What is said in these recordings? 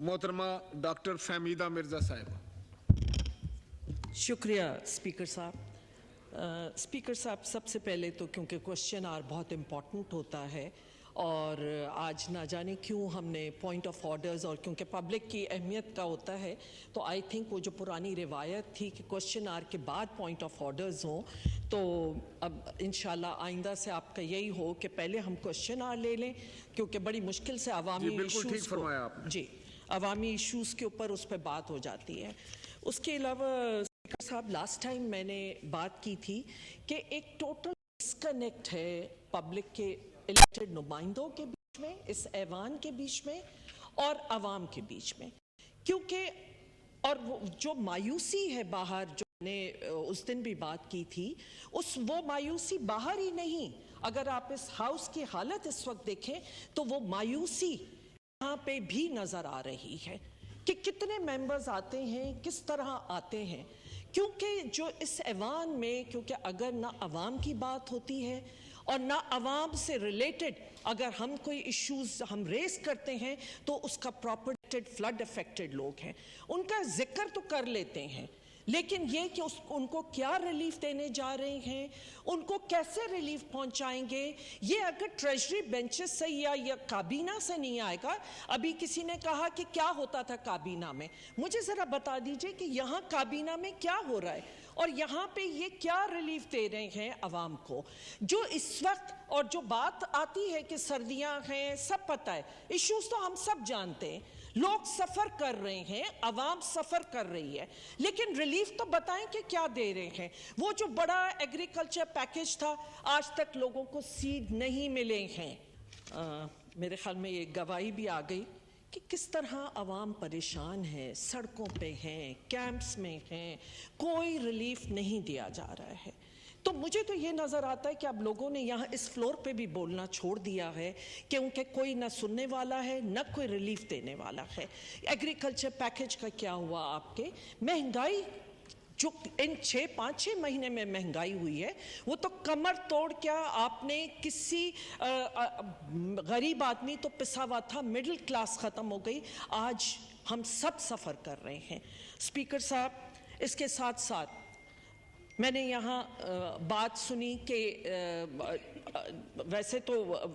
محترمہ ڈاکٹر فہمیدہ مرزا صاحبہ. شکریہ اسپیکر صاحب. اسپیکر صاحب، سب سے پہلے تو کیونکہ کوشچن آر بہت امپورٹنٹ ہوتا ہے اور آج نہ جانے کیوں ہم نے پوائنٹ آف آرڈرز، اور کیونکہ پبلک کی اہمیت کا ہوتا ہے تو آئی تھنک وہ جو پرانی روایت تھی کہ کوشچن آر کے بعد پوائنٹ آف آرڈرز ہوں، تو اب انشاءاللہ آئندہ سے آپ کا یہی ہو کہ پہلے ہم کوشچن آر لے لیں، کیونکہ بڑی مشکل سے عوامی ایشوز کو عوامی ایشوز کے اوپر اس پہ بات ہو جاتی ہے. اس کے علاوہ اسپیکر صاحب، لاسٹ ٹائم میں نے بات کی تھی کہ ایک ٹوٹل ڈسکنیکٹ ہے پبلک کے الیکٹڈ نمائندوں کے بیچ میں، اس ایوان کے بیچ میں اور عوام کے بیچ میں، کیونکہ اور جو مایوسی ہے باہر، جو میں نے اس دن بھی بات کی تھی، وہ مایوسی باہر ہی نہیں. اگر آپ اس ہاؤس کی حالت اس وقت دیکھیں تو وہ مایوسی یہاں پہ بھی نظر آ رہی ہے کہ کتنے ممبرز آتے ہیں، کس طرح آتے ہیں. کیونکہ جو اس ایوان میں، کیونکہ اگر نہ عوام کی بات ہوتی ہے اور نہ عوام سے ریلیٹڈ اگر ہم کوئی ایشوز ہم ریز کرتے ہیں تو اس کا پراپرٹیڈ فلڈ افیکٹڈ لوگ ہیں، ان کا ذکر تو کر لیتے ہیں، لیکن یہ کہ ان کو کیا ریلیف دینے جا رہے ہیں، ان کو کیسے ریلیف پہنچائیں گے، یہ اگر ٹریجری بینچز سے یا کابینہ سے نہیں آئے گا. ابھی کسی نے کہا کہ کیا ہوتا تھا کابینہ میں، مجھے ذرا بتا دیجئے کہ یہاں کابینہ میں کیا ہو رہا ہے اور یہاں پہ یہ کیا ریلیف دے رہے ہیں عوام کو. جو اس وقت اور جو بات آتی ہے کہ سردیاں ہیں، سب پتہ ہے، ایشوز تو ہم سب جانتے ہیں، لوگ سفر کر رہے ہیں، عوام سفر کر رہی ہے، لیکن ریلیف تو بتائیں کہ کیا دے رہے ہیں. وہ جو بڑا ایگریکلچر پیکج تھا، آج تک لوگوں کو سیڈ نہیں ملے ہیں. میرے خیال میں یہ گواہی بھی آ گئی کہ کس طرح عوام پریشان ہے، سڑکوں پہ ہیں، کیمپس میں ہیں، کوئی ریلیف نہیں دیا جا رہا ہے. تو مجھے تو یہ نظر آتا ہے کہ اب لوگوں نے یہاں اس فلور پہ بھی بولنا چھوڑ دیا ہے کیونکہ کوئی نہ سننے والا ہے، نہ کوئی ریلیف دینے والا ہے. ایگریکلچر پیکج کا کیا ہوا آپ کے؟ مہنگائی جو ان 5-6 مہینے میں مہنگائی ہوئی ہے، وہ تو کمر توڑ کیا آپ نے کسی غریب آدمی تو پسا ہوا تھا، مڈل کلاس ختم ہو گئی. آج ہم سب سفر کر رہے ہیں. اسپیکر صاحب، اس کے ساتھ ساتھ میں نے یہاں بات سنی کہ ویسے تو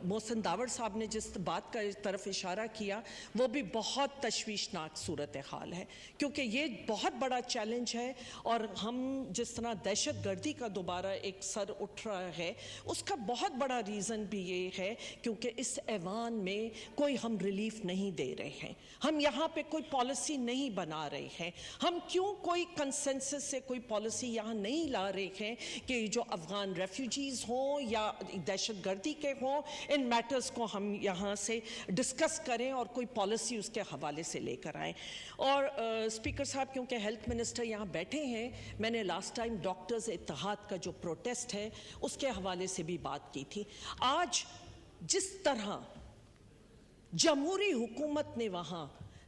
محسن داور صاحب نے جس بات کا طرف اشارہ کیا وہ بھی بہت تشویشناک صورتحال ہے، کیونکہ یہ بہت بڑا چیلنج ہے. اور ہم جس طرح دہشت گردی کا دوبارہ ایک سر اٹھ رہا ہے، اس کا بہت بڑا ریزن بھی یہ ہے کیونکہ اس ایوان میں کوئی ہم ریلیف نہیں دے رہے ہیں، ہم یہاں پہ کوئی پالیسی نہیں بنا رہے ہیں. ہم کیوں کوئی کنسنسس سے کوئی پالیسی یہاں نہیں لا رہے ہیں کہ جو افغان ریفیوجیز ہوں یا دہشت گردی کے ہوں، ان میٹرز کو ہم یہاں سے ڈسکس کریں اور کوئی پالیسی اس کے حوالے سے لے کر آئیں. اور اسپیکر صاحب، کیونکہ ہیلتھ منسٹر یہاں بیٹھے ہیں، میں نے لاسٹ ٹائم ڈاکٹرز اتحاد کا جو پروٹیسٹ ہے اس کے حوالے سے بھی بات کی تھی. آج جس طرح جمہوری حکومت نے وہاں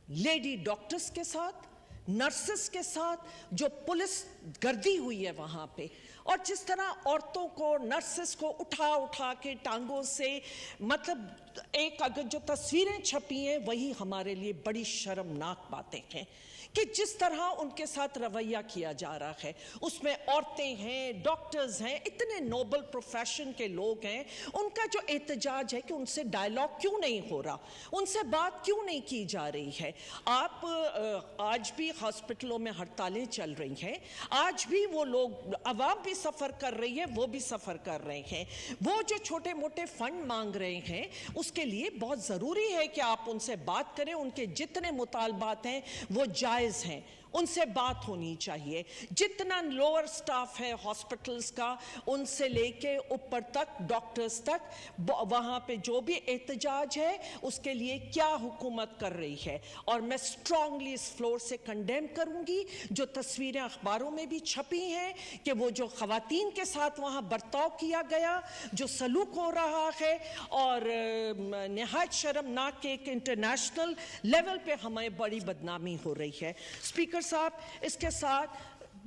لیڈی ڈاکٹرز کے ساتھ، نرسز کے ساتھ جو پولیس گردی ہوئی ہے وہاں پہ، اور جس طرح عورتوں کو، نرسز کو اٹھا کے ٹانگوں سے، مطلب ایک اگر جو تصویریں چھپی ہیں وہی ہمارے لیے بڑی شرمناک باتیں ہیں کہ جس طرح ان کے ساتھ رویہ کیا جا رہا ہے. اس میں عورتیں ہیں، ڈاکٹرز ہیں، اتنے نوبل پروفیشن کے لوگ ہیں، ان کا جو احتجاج ہے کہ ان سے ڈائلاگ کیوں نہیں ہو رہا، ان سے بات کیوں نہیں کی جا رہی ہے. آپ آج بھی ہاسپٹلوں میں ہڑتالیں چل رہی ہیں، آج بھی وہ لوگ، عوام بھی سفر کر رہی ہے، وہ بھی سفر کر رہے ہیں. وہ جو چھوٹے موٹے فنڈ مانگ رہے ہیں اس کے لیے بہت ضروری ہے کہ آپ ان سے بات کریں. ان کے جتنے مطالبات ہیں وہ جائز ہیں، ان سے بات ہونی چاہیے. جتنا لوور سٹاف ہے ہاسپٹلز کا، ان سے لے کے اوپر تک ڈاکٹرز تک، وہاں پہ جو بھی احتجاج ہے اس کے لیے کیا حکومت کر رہی ہے. اور میں سٹرونگلی اس فلور سے کنڈیم کروں گی جو تصویریں اخباروں میں بھی چھپی ہیں کہ وہ جو خواتین کے ساتھ وہاں برتاؤ کیا گیا، جو سلوک ہو رہا ہے، اور نہایت شرمناک ایک انٹرنیشنل لیول پہ ہمیں بڑی بدنامی ہو رہی ہے. اسپیکر صاحب، اس کے ساتھ